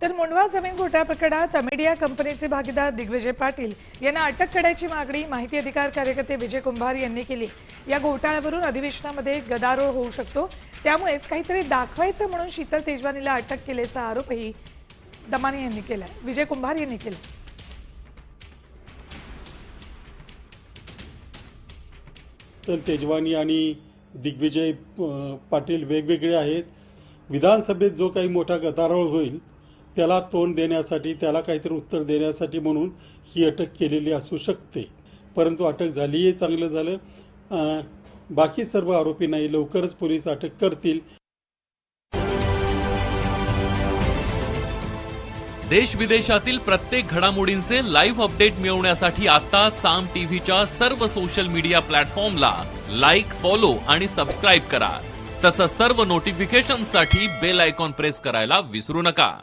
तर मुंडवा जमीन घोटाळा प्रकरणात मीडिया कंपनीचे भागीदार दिग्विजय पाटील यांना अटक करण्याची मागणी माहिती अधिकार कार्यकर्ते विजय कुंभार यांनी केली। या घोटाळ्यावरून अधिवेशनामध्ये गदारोळ होऊ शकतो, त्यामुळेच काहीतरी दाखवायचं म्हणून शीतल तेजवानीला अटक केल्याचा आरोपही दमानी यांनी केला, विजय कुंभार यांनी केला। तर तेजवानी आणि दिग्विजय पाटील वेगवेगळे आहेत। विधानसभेत जो काही मोठा गदारोळ होईल त्याला तोंड देण्यासाठी, त्याला काहीतरी उत्तर देण्यासाठी म्हणून ही अटक केलेली असू शकते, परंतु अटक झाली हे चांगलं झालं। बाकी सर्व आरोपींनाही लवकरच पोलीस अटक करतील। देश विदेशातील प्रत्येक घडामोडींचे लाईव्ह अपडेट मिळवण्यासाठी आता साम टीव्हीच्या सर्व सोशल मीडिया प्लॅटफॉर्मला लाईक, फॉलो आणि सबस्क्राईब करा। तसंच सर्व नोटिफिकेशनसाठी बेल आयकॉन प्रेस करायला विसरू नका।